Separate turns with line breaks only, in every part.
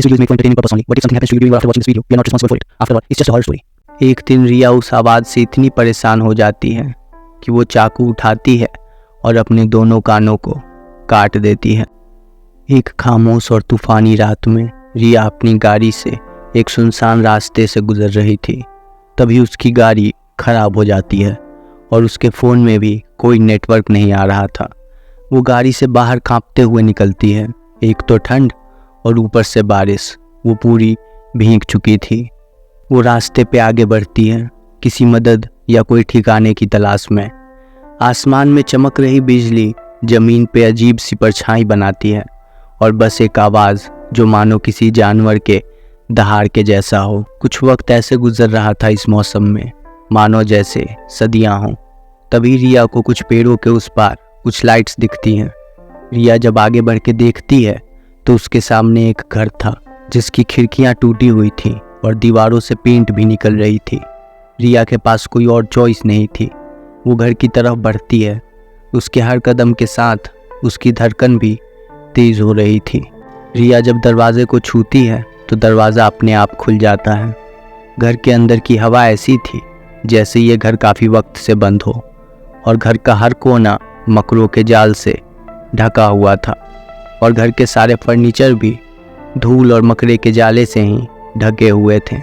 This video is made for entertaining purpose only. But if something happens to you during or after watching this video, we are not responsible for it. After all, it's just a horror story.
एक दिन रिया उस आवाज़ से इतनी परेशान हो जाती है कि वो चाकू उठाती है और अपने दोनों कानों को काट देती है। एक खामोश और तूफानी रात में रिया अपनी गाड़ी से एक सुनसान रास्ते से गुजर रही थी। तभी उसकी गाड़ी खराब हो जाती है और उसके फ़ोन में भी कोई नेटवर्क नहीं आ रहा था। वो गाड़ी से बाहर कांपते हुए निकलती है। एक तो ठंड और ऊपर से बारिश, वो पूरी भीग चुकी थी। वो रास्ते पे आगे बढ़ती है, किसी मदद या कोई ठिकाने की तलाश में। आसमान में चमक रही बिजली ज़मीन पे अजीब सी परछाई बनाती है और बस एक आवाज़ जो मानो किसी जानवर के दहाड़ के जैसा हो। कुछ वक्त ऐसे गुजर रहा था इस मौसम में, मानो जैसे सदियां हों। तभी रिया को कुछ पेड़ों के उस पार कुछ लाइट्स दिखती हैं। रिया जब आगे बढ़ के देखती है तो उसके सामने एक घर था जिसकी खिड़कियां टूटी हुई थीं और दीवारों से पेंट भी निकल रही थी। रिया के पास कोई और चॉइस नहीं थी। वो घर की तरफ बढ़ती है। उसके हर कदम के साथ उसकी धड़कन भी तेज़ हो रही थी। रिया जब दरवाजे को छूती है तो दरवाज़ा अपने आप खुल जाता है। घर के अंदर की हवा ऐसी थी जैसे ये घर काफ़ी वक्त से बंद हो और घर का हर कोना मकरों के जाल से ढका हुआ था और घर के सारे फर्नीचर भी धूल और मकड़े के जाले से ही ढके हुए थे।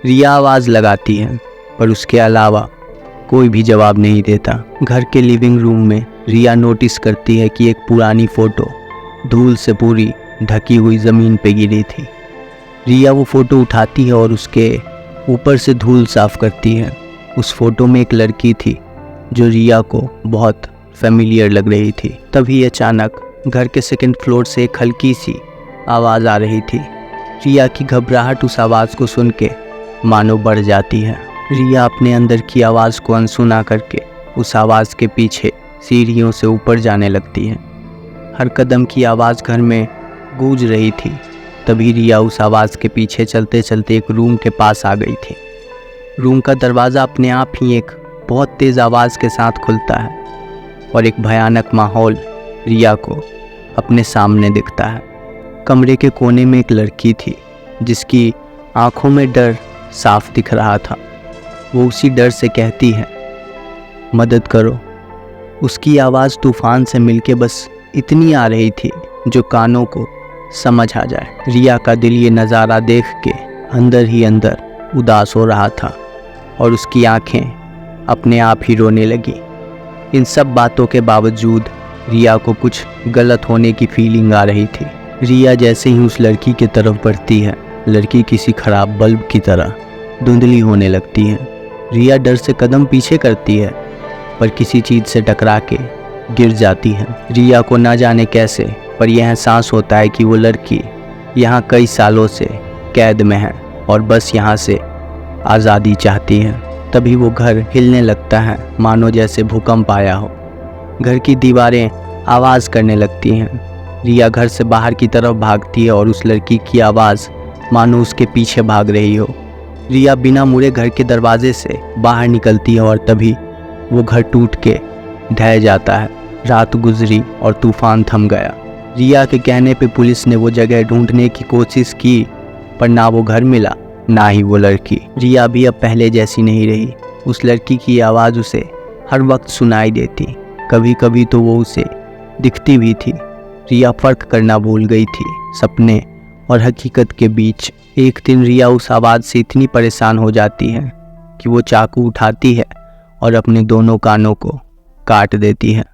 रिया आवाज़ लगाती है पर उसके अलावा कोई भी जवाब नहीं देता। घर के लिविंग रूम में रिया नोटिस करती है कि एक पुरानी फ़ोटो धूल से पूरी ढकी हुई ज़मीन पे गिरी थी। रिया वो फ़ोटो उठाती है और उसके ऊपर से धूल साफ़ करती है। उस फ़ोटो में एक लड़की थी जो रिया को बहुत फेमिलियर लग रही थी। तभी अचानक घर के सेकंड फ्लोर से एक हल्की सी आवाज़ आ रही थी। रिया की घबराहट उस आवाज़ को सुन के मानो बढ़ जाती है। रिया अपने अंदर की आवाज़ को अनसुना करके उस आवाज़ के पीछे सीढ़ियों से ऊपर जाने लगती है। हर कदम की आवाज़ घर में गूंज रही थी। तभी रिया उस आवाज़ के पीछे चलते चलते एक रूम के पास आ गई थी। रूम का दरवाज़ा अपने आप ही एक बहुत तेज़ आवाज़ के साथ खुलता है और एक भयानक माहौल रिया को अपने सामने दिखता है। कमरे के कोने में एक लड़की थी जिसकी आंखों में डर साफ दिख रहा था। वो उसी डर से कहती है, मदद करो। उसकी आवाज़ तूफान से मिलके बस इतनी आ रही थी जो कानों को समझ आ जाए। रिया का दिल ये नज़ारा देख के अंदर ही अंदर उदास हो रहा था और उसकी आंखें अपने आप ही रोने लगी। इन सब बातों के बावजूद रिया को कुछ गलत होने की फीलिंग आ रही थी। रिया जैसे ही उस लड़की की तरफ बढ़ती है, लड़की किसी खराब बल्ब की तरह धुंधली होने लगती है। रिया डर से कदम पीछे करती है पर किसी चीज़ से टकरा के गिर जाती है। रिया को ना जाने कैसे पर यह एहसास होता है कि वो लड़की यहाँ कई सालों से कैद में है और बस यहाँ से आज़ादी चाहती है। तभी वो घर हिलने लगता है, मानो जैसे भूकंप आया हो। घर की दीवारें आवाज़ करने लगती हैं। रिया घर से बाहर की तरफ भागती है और उस लड़की की आवाज़ मानो उसके पीछे भाग रही हो। रिया बिना मुड़े घर के दरवाजे से बाहर निकलती है और तभी वो घर टूट के ढह जाता है। रात गुजरी और तूफान थम गया। रिया के कहने पे पुलिस ने वो जगह ढूंढने की कोशिश की पर ना वो घर मिला ना ही वो लड़की। रिया भी अब पहले जैसी नहीं रही। उस लड़की की आवाज़ उसे हर वक्त सुनाई देती, कभी कभी तो वो उसे दिखती भी थी। रिया फ़र्क करना भूल गई थी सपने और हकीकत के बीच। एक दिन रिया उस आवाज़ से इतनी परेशान हो जाती है कि वो चाकू उठाती है और अपने दोनों कानों को काट देती है।